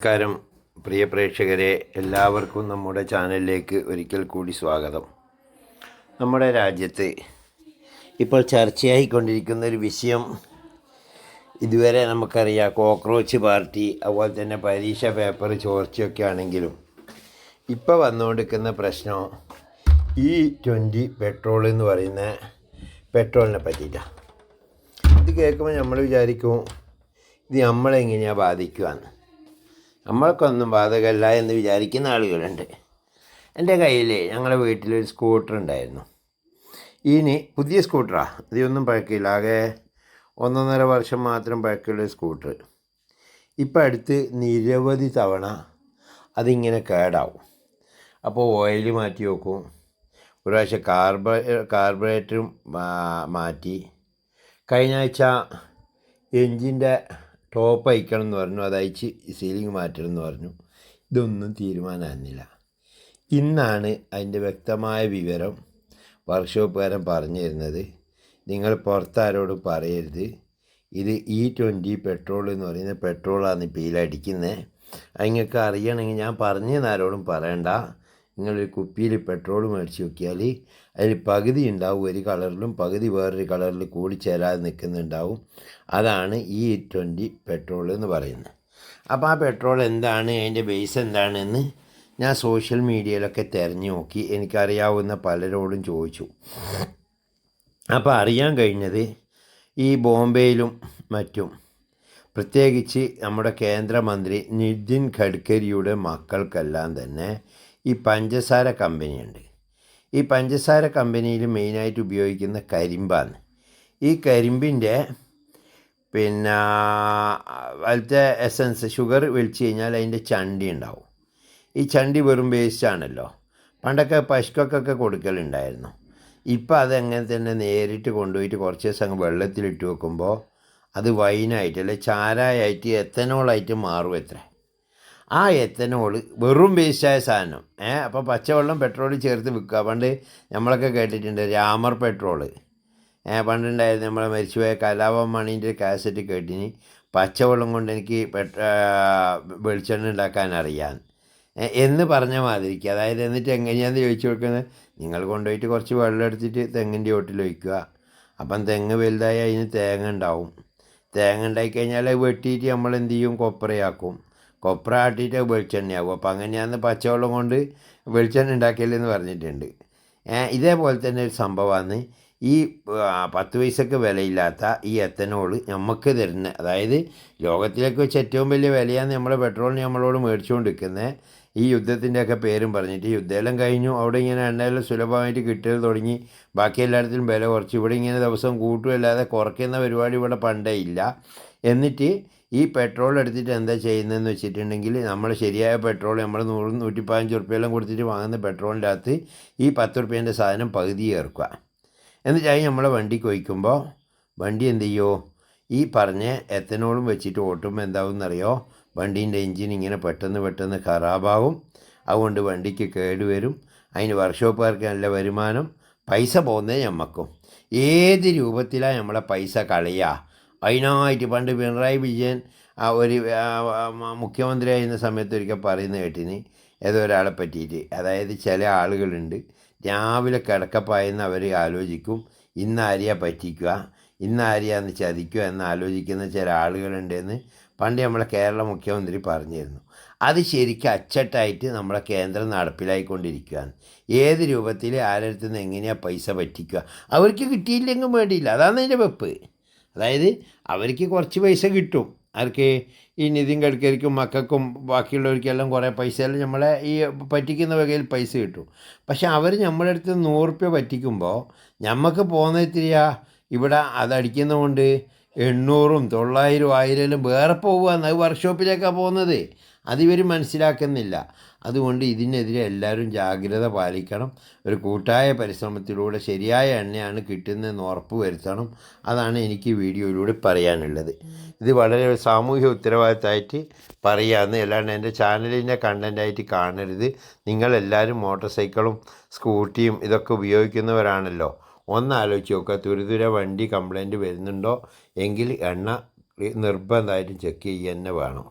നമസ്കാരം പ്രിയ പ്രേക്ഷകരെ, എല്ലാവർക്കും നമ്മുടെ ചാനലിലേക്ക് ഒരിക്കൽ കൂടി സ്വാഗതം. നമ്മുടെ രാജ്യത്ത് ഇപ്പോൾ ചർച്ചയായിക്കൊണ്ടിരിക്കുന്ന ഒരു വിഷയം, ഇതുവരെ നമുക്കറിയാം കോക്രോച്ച് പാർട്ടി, അതുപോലെ തന്നെ പരീക്ഷ പേപ്പർ ചോർച്ചയൊക്കെ ആണെങ്കിലും ഇപ്പോൾ വന്നുകൊണ്ടിരിക്കുന്ന പ്രശ്നം E20 പെട്രോൾ എന്ന് പറയുന്ന പെട്രോളിനെ പറ്റിയിട്ടാണ്. ഇത് കേൾക്കുമ്പോൾ നമ്മൾ വിചാരിക്കും ഇത് നമ്മളെങ്ങനെയാണ് ബാധിക്കുകയെന്ന്. നമ്മൾക്കൊന്നും ബാധകമല്ല എന്ന് വിചാരിക്കുന്ന ആളുകളുണ്ട്. എൻ്റെ കയ്യിൽ ഞങ്ങളുടെ വീട്ടിലൊരു സ്കൂട്ടർ ഉണ്ടായിരുന്നു. ഇനി പുതിയ സ്കൂട്ടറാണ്, ഇതൊന്നും പഴക്കില്ല, ആകെ 1.5 വർഷം മാത്രം പഴക്കമുള്ള സ്കൂട്ടർ. ഇപ്പം അടുത്ത് നിരവധി തവണ അതിങ്ങനെ കേടാവും. അപ്പോൾ ഓയിൽ മാറ്റി വെക്കും, ഒരു പ്രാവശ്യം കാർബറേറ്ററും മാറ്റി. കഴിഞ്ഞ ആഴ്ച എൻജിൻ്റെ ടോപ്പ് അയക്കണം എന്ന് പറഞ്ഞു, അത് അയച്ച് സീലിംഗ് മാറ്റണം എന്ന് പറഞ്ഞു. ഇതൊന്നും തീരുമാനമാകുന്നില്ല. ഇന്നാണ് അതിൻ്റെ വ്യക്തമായ വിവരം വർക്ക്ഷോപ്പുകാരൻ പറഞ്ഞു തരുന്നത്. നിങ്ങൾ പുറത്താരോടും പറയരുത്, ഇത് E20 പെട്രോൾ എന്ന് പറയുന്ന പെട്രോളാണ് ഇപ്പോൾ ഇതിലടിക്കുന്നത്. നിങ്ങൾക്ക് അറിയണമെങ്കിൽ ഞാൻ പറഞ്ഞാരോടും പറയണ്ട, നിങ്ങളൊരു കുപ്പിയിൽ പെട്രോൾ മേടിച്ച് നോക്കിയാൽ അതിൽ പകുതി ഉണ്ടാവും ഒരു കളറിലും പകുതി വേറൊരു കളറിൽ കൂടിച്ചേരാതെ നിൽക്കുന്നുണ്ടാവും. അതാണ് E20 പെട്രോൾ എന്ന് പറയുന്നത്. അപ്പോൾ ആ പെട്രോൾ എന്താണ്, അതിൻ്റെ ബേസ് എന്താണെന്ന് ഞാൻ സോഷ്യൽ മീഡിയയിലൊക്കെ തിരഞ്ഞു നോക്കി, എനിക്കറിയാവുന്ന പലരോടും ചോദിച്ചു. അപ്പോൾ അറിയാൻ കഴിഞ്ഞത്, ഈ ബോംബെയിലും മറ്റും പ്രത്യേകിച്ച് നമ്മുടെ കേന്ദ്രമന്ത്രി നിതിൻ ഗഡ്കരിയുടെ മക്കൾക്കെല്ലാം തന്നെ ഈ പഞ്ചസാര കമ്പനിയുണ്ട്. ഈ പഞ്ചസാര കമ്പനിയിൽ മെയിനായിട്ട് ഉപയോഗിക്കുന്ന കരിമ്പാണ്. ഈ കരിമ്പിൻ്റെ അതിലത്തെ എസൻസ്, ഷുഗർ വലിച്ചു കഴിഞ്ഞാൽ അതിൻ്റെ ചണ്ടി ഉണ്ടാവും. ഈ ചണ്ടി വെറും വേസ്റ്റാണല്ലോ. പണ്ടൊക്കെ പശുക്കൊക്കെ കൊടുക്കലുണ്ടായിരുന്നു. ഇപ്പം അതെങ്ങനെ തന്നെ നേരിട്ട് കൊണ്ടുപോയിട്ട് കുറച്ച് ദിവസം വെള്ളത്തിലിട്ട് വെക്കുമ്പോൾ അത് വൈനായിട്ട് അല്ലെ ചാരായിട്ട് എത്തനോളായിട്ട് മാറും അത്രേ. ആ എത്തനോൾ വെറും വേസ്റ്റായ സാധനം. അപ്പോൾ പച്ചവെള്ളം പെട്രോളിൽ ചേർത്ത് വിൽക്കുക. പണ്ട് നമ്മളൊക്കെ കേട്ടിട്ടുണ്ട് രാമർ പെട്രോൾ. പണ്ടുണ്ടായിരുന്നു, നമ്മളെ മരിച്ചുപോയ കലാഭവൻ മണീൻ്റെ കാസറ്റ് കേട്ടിന്, പച്ചവെള്ളം കൊണ്ട് എനിക്ക് വെളിച്ചെണ്ണ ഉണ്ടാക്കാൻ അറിയാൻ എന്ന് പറഞ്ഞ മാതിരിക്ക്. അതായത് എന്നിട്ട് എങ്ങനെയാണെന്ന് ചോദിച്ചു കൊടുക്കുന്നത്, നിങ്ങൾ കൊണ്ടുപോയിട്ട് കുറച്ച് വെള്ളം എടുത്തിട്ട് തെങ്ങിൻ്റെ ചോട്ടിൽ ഒഴിക്കുക. അപ്പം തെങ്ങ് വലുതായി അതിന് തേങ്ങ ഉണ്ടാവും. തേങ്ങ ഉണ്ടായിക്കഴിഞ്ഞാൽ അത് വെട്ടിയിട്ട് നമ്മൾ എന്ത് ചെയ്യും, കൊപ്രയാക്കും. കൊപ്ര ആട്ടിയിട്ട് വെളിച്ചെണ്ണയാകും. അപ്പോൾ അങ്ങനെയാണ് പച്ചവെള്ളം കൊണ്ട് വെളിച്ചെണ്ണ ഉണ്ടാക്കിയല്ലെന്ന് പറഞ്ഞിട്ടുണ്ട്. ഇതേപോലെ തന്നെ ഒരു സംഭവമാണ് ഈ 10 പൈസക്ക് വിലയില്ലാത്ത ഈ എത്തനോൾ നമുക്ക് തരുന്നത്. അതായത് ലോകത്തിലേക്ക് വെച്ച് ഏറ്റവും വലിയ വിലയാണ് നമ്മുടെ പെട്രോളിന് നമ്മളോട് മേടിച്ചുകൊണ്ടിരിക്കുന്നത്. ഈ യുദ്ധത്തിൻ്റെയൊക്കെ പേരും പറഞ്ഞിട്ട് യുദ്ധമെല്ലാം കഴിഞ്ഞു, അവിടെ ഇങ്ങനെ എണ്ണയെല്ലാം സുലഭമായിട്ട് കിട്ടൽ തുടങ്ങി, ബാക്കി എല്ലായിടത്തിലും വില കുറച്ച്. ഇവിടെ ഇങ്ങനെ ദിവസം കൂട്ടുമല്ലാതെ കുറയ്ക്കുന്ന പരിപാടി ഇവിടെ പണ്ടേ ഇല്ല. എന്നിട്ട് ഈ പെട്രോൾ എടുത്തിട്ട് എന്താ ചെയ്യുന്നതെന്ന് വെച്ചിട്ടുണ്ടെങ്കിൽ, നമ്മൾ ശരിയായ പെട്രോൾ നമ്മൾ 100-115 ഉറുപ്പ്യെല്ലാം കൊടുത്തിട്ട് വാങ്ങുന്ന പെട്രോളിൻ്റെ അകത്ത് ഈ 10 ഉറുപ്പ്യേൻ്റെ സാധനം പകുതി ചേർക്കുക. എന്നിട്ടായി നമ്മളെ വണ്ടിക്ക് ഒഴിക്കുമ്പോൾ വണ്ടി എന്ത് ചെയ്യുമോ, ഈ പറഞ്ഞ എത്തനോളും വെച്ചിട്ട് ഓട്ടുമ്പോൾ എന്താവുമെന്നറിയോ, വണ്ടീൻ്റെ എൻജിൻ ഇങ്ങനെ പെട്ടെന്ന് ഖറാബാവും. അതുകൊണ്ട് വണ്ടിക്ക് കേടുവരും. അതിന് വർക്ക്ഷോപ്പുകാർക്ക് നല്ല വരുമാനം, പൈസ പോകുന്നത് ഞമ്മക്കും. ഏത് രൂപത്തിലാണ് നമ്മളെ പൈസ കളയുക. അതിനായിട്ട് പണ്ട് പിണറായി വിജയൻ ഒരു മുഖ്യമന്ത്രിയായിരുന്ന സമയത്ത് ഒരിക്കൽ പറയുന്ന കേട്ടിന്, ഏതോ ഒരാളെ പറ്റിയിട്ട്. അതായത് ചില ആളുകളുണ്ട്, രാവിലെ കിടക്കപ്പായെന്ന് അവർ ആലോചിക്കും ഇന്നാരെയാ പറ്റിക്കുക, ഇന്നാരെയാന്ന് ചതിക്കുക എന്ന് ആലോചിക്കുന്ന ചില ആളുകളുണ്ടെന്ന് പണ്ട് നമ്മളെ കേരള മുഖ്യമന്ത്രി പറഞ്ഞിരുന്നു. അത് ശരിക്കും അച്ചട്ടായിട്ട് നമ്മളെ കേന്ദ്രം നടപ്പിലായിക്കൊണ്ടിരിക്കുകയാണ്. ഏത് രൂപത്തിൽ ആരുടെ നിന്ന് എങ്ങനെയാണ് പൈസ പറ്റിക്കുക, അവർക്ക് കിട്ടിയില്ലെങ്കിൽ വേണ്ടിയില്ല. അതാണ് അതിൻ്റെ വെപ്പ്. അതായത് അവർക്ക് കുറച്ച് പൈസ കിട്ടും. ആർക്ക്, ഈ നിതിൻ ഗഡ്കരിക്കും മക്കൾക്കും ബാക്കിയുള്ളവർക്കെല്ലാം കുറേ പൈസയെല്ലാം നമ്മളെ ഈ പറ്റിക്കുന്ന വകയിൽ പൈസ കിട്ടും. പക്ഷെ അവർ നമ്മുടെ അടുത്ത് 100 ഉറുപ്പ്യ പറ്റിക്കുമ്പോൾ നമുക്ക് പോകുന്ന ഇത്തിരിയാ, ഇവിടെ അതടിക്കുന്നതുകൊണ്ട് 800-ഉം 900-ഉം 1000-ലും വേറെ പോവുകയാണ്. അത് വർക്ക്ഷോപ്പിലേക്കാണ് പോകുന്നത്. അതിവർ മനസ്സിലാക്കുന്നില്ല. അതുകൊണ്ട് ഇതിനെതിരെ എല്ലാവരും ജാഗ്രത പാലിക്കണം. ഒരു കൂട്ടായ പരിശ്രമത്തിലൂടെ ശരിയായ എണ്ണയാണ് കിട്ടുന്നതെന്ന് ഉറപ്പ് വരുത്തണം. അതാണ് എനിക്ക് വീഡിയോയിലൂടെ പറയാനുള്ളത്. ഇത് വളരെ സാമൂഹ്യ ഉത്തരവാദിത്തമായിട്ട് പറയാമെന്ന്, അല്ലാണ്ട് എൻ്റെ ചാനലിൻ്റെ കണ്ടൻറ്റായിട്ട് കാണരുത്. നിങ്ങളെല്ലാവരും മോട്ടോർ സൈക്കിളും സ്കൂട്ടിയും ഇതൊക്കെ ഉപയോഗിക്കുന്നവരാണല്ലോ. ഒന്നാലോചിച്ച് നോക്കുക, തുരുതുര വണ്ടി കംപ്ലൈൻറ്റ് വരുന്നുണ്ടോ എങ്കിൽ എണ്ണ നിർബന്ധമായിട്ടും ചെക്ക് ചെയ്യുക തന്നെ വേണം.